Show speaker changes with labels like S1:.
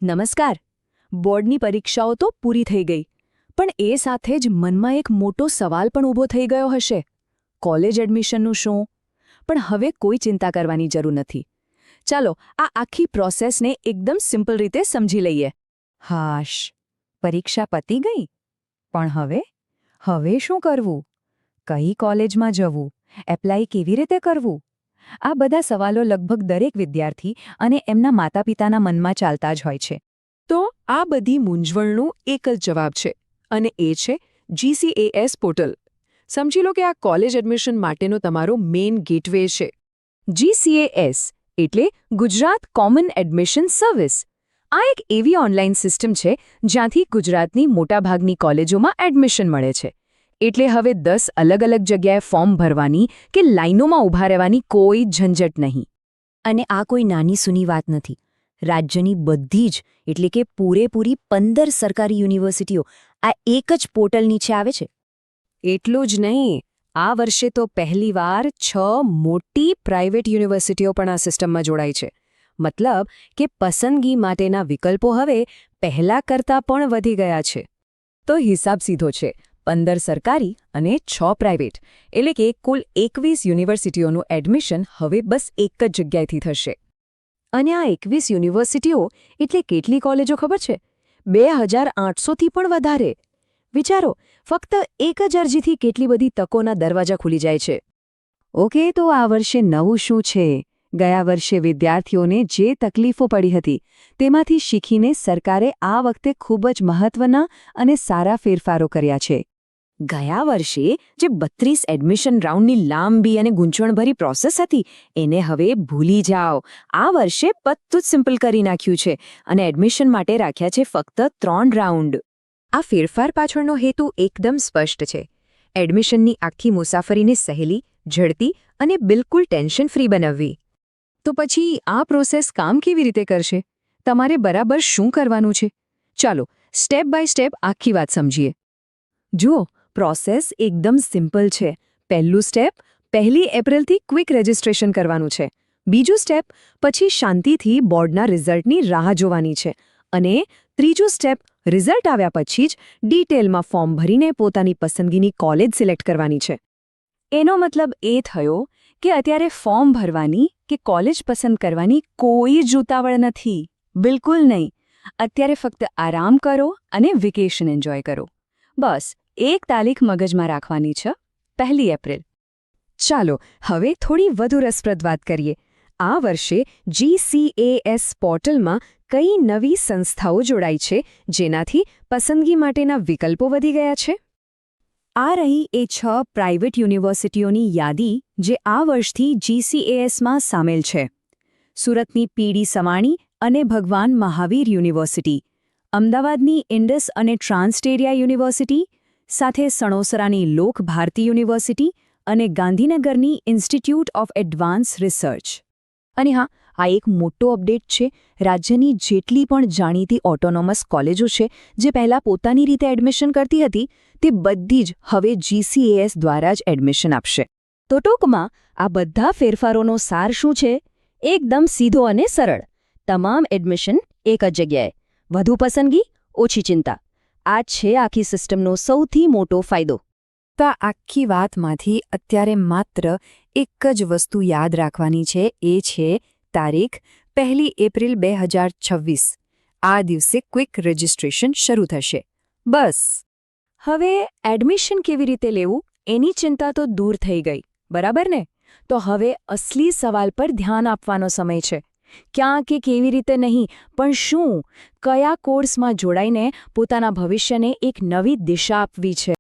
S1: નમસ્કાર. બોર્ડની પરીક્ષાઓ તો પૂરી થઈ ગઈ, પણ એ સાથે જ મનમાં એક મોટો સવાલ પણ ઊભો થઈ ગયો હશે. કોલેજ એડમિશનનું શું? પણ હવે કોઈ ચિંતા કરવાની જરૂર નથી. ચાલો આ આખી પ્રોસેસને એકદમ સિમ્પલ રીતે સમજી લઈએ.
S2: હાશ, પરીક્ષા પતી ગઈ. પણ હવે શું કરવું? કઈ કોલેજમાં જવું? એપ્લાય કેવી રીતે કરવું? આ બધા સવાલો લગભગ દરેક વિદ્યાર્થી અને એમના માતાપિતાના મનમાં ચાલતા જ હોય છે.
S3: તો આ બધી મૂંઝવણનું એક જ જવાબ છે, અને એ છે GCAS પોર્ટલ. સમજી લો કે આ કોલેજ એડમિશન માટેનો તમારો મેઇન ગેટવે છે.
S1: GCAS એટલે ગુજરાત કોમન એડમિશન સર્વિસ. આ એક એવી ઓનલાઈન સિસ્ટમ છે જ્યાંથી ગુજરાતની મોટાભાગની કોલેજોમાં એડમિશન મળે છે. એટલે હવે 10 અલગ-અલગ જગ્યાએ ફોર્મ ભરવાની કે લાઇનોમાં ઊભા રહેવાની કોઈ ઝંઝટ નહીં.
S2: અને આ કોઈ નાની સૂની વાત નથી. રાજ્યની બધી જ એટલે કે પૂરેપૂરી 15 સરકારી યુનિવર્સિટીઓ આ એક જ પોર્ટલ નીચે આવે છે.
S1: એટલું જ નહીં, આ વર્ષે તો પહેલીવાર 6 મોટી પ્રાઇવેટ યુનિવર્સિટીઓ પણ આ સિસ્ટમમાં જોડાઈ છે. મતલબ કે પસંદગી માટેના વિકલ્પો હવે પહેલા કરતાં પણ વધી ગયા છે. તો હિસાબ સીધો છે. 15 સરકારી અને 6 પ્રાઇવેટ, એટલે કે કુલ 21 યુનિવર્સિટીઓનું એડમિશન હવે બસ એક જ જગ્યાએથી થશે. અને આ 21 યુનિવર્સિટીઓ એટલે કેટલી કોલેજો ખબર છે? 2800થી પણ વધારે. વિચારો, ફક્ત એક જ અરજીથી કેટલી બધી તકોના દરવાજા ખુલી જાય છે. ઓકે, તો આ વર્ષે નવું શું છે? ગયા વર્ષે વિદ્યાર્થીઓને જે તકલીફો પડી હતી તેમાંથી શીખીને સરકારે આ વખતે ખૂબ જ મહત્વના અને સારા ફેરફારો કર્યા છે. ગયા વર્ષે જે 32 એડમિશન રાઉન્ડની લાંબી અને ગૂંચવણભરી પ્રોસેસ હતી એને હવે ભૂલી જાઓ. આ વર્ષે બધું જ સિમ્પલ કરી નાખ્યું છે અને એડમિશન માટે રાખ્યા છે ફક્ત 3 રાઉન્ડ. આ ફેરફાર પાછળનો હેતુ એકદમ સ્પષ્ટ છે. એડમિશનની આખી મુસાફરીને સહેલી, ઝડપી અને બિલકુલ ટેન્શન ફ્રી બનાવવી. તો પછી આ પ્રોસેસ કામ કેવી રીતે કરશે? તમારે બરાબર શું કરવાનું છે? ચાલો સ્ટેપ બાય સ્ટેપ આખી વાત સમજીએ. જુઓ, પ્રોસેસ એકદમ સિમ્પલ છે. પહેલું સ્ટેપ 1 એપ્રિલથી ક્વિક રજિસ્ટ્રેશન કરવાનું છે. બીજું સ્ટેપ પછી શાંતિથી બોર્ડના રિઝલ્ટની રાહ જોવાની છે. અને ત્રીજું સ્ટેપ રિઝલ્ટ આવ્યા પછી જ ડિટેલમાં ફોર્મ ભરીને પોતાની પસંદગીની કોલેજ સિલેક્ટ કરવાની છે. એનો મતલબ એ થયો કે અત્યારે ફોર્મ ભરવાની કે કોલેજ પસંદ કરવાની કોઈ જ ઉતાવળ નથી. બિલકુલ નહીં. અત્યારે ફક્ત આરામ કરો અને વેકેશન એન્જોય કરો. બસ એક તારીખ મગજમાં રાખવાની છે, 1 એપ્રિલ. ચાલો હવે થોડી વધુ રસપ્રદ વાત કરીએ. આ વર્ષે GCAS પોર્ટલમાં કઈ નવી સંસ્થાઓ જોડાઈ છે જેનાથી પસંદગી માટેના વિકલ્પો વધી ગયા છે? આ રહી એ 6 પ્રાઇવેટ યુનિવર્સિટીઓની યાદી જે આ વર્ષથી GCASમાં સામેલ છે. સુરતની PD સવાણી અને ભગવાન મહાવીર યુનિવર્સિટી, અમદાવાદની ઇન્ડસ અને ટ્રાન્સટેરિયા યુનિવર્સિટી, સાથે સણોસરાની લોક ભારતી યુનિવર્સિટી અને ગાંધીનગરની ઇન્સ્ટિટ્યૂટ ઓફ એડવાન્સ રિસર્ચ. અને હા, આ એક મોટો અપડેટ છે. રાજ્યની જેટલી પણ જાણીતી ઓટોનોમસ કોલેજો છે જે પહેલાં પોતાની રીતે એડમિશન કરતી હતી તે બધી જ હવે GCAS દ્વારા જ એડમિશન આપશે. તો ટૂંકમાં આ બધા ફેરફારોનો સાર શું છે? એકદમ સીધો અને સરળ. તમામ એડમિશન એક જ જગ્યાએ. વધુ પસંદગી, ઓછી ચિંતા. આ છે આખી સિસ્ટમનો સૌથી મોટો ફાયદો.
S2: તો આ આખી વાતમાંથી અત્યારે માત્ર એક જ વસ્તુ યાદ રાખવાની છે, એ છે તારીખ 1 એપ્રિલ 2026. આ દિવસે ક્વિક રજિસ્ટ્રેશન શરૂ થશે. બસ.
S1: હવે એડમિશન કેવી રીતે લેવું એની ચિંતા તો દૂર થઈ ગઈ, બરાબર ને? તો હવે અસલી સવાલ પર ધ્યાન આપવાનો સમય છે. ક્યાં કે કેવી રીતે નહીં, પણ શું, કયા કોર્સમાં જોડાઈને પોતાના ભવિષ્યને એક નવી દિશા આપવી છે.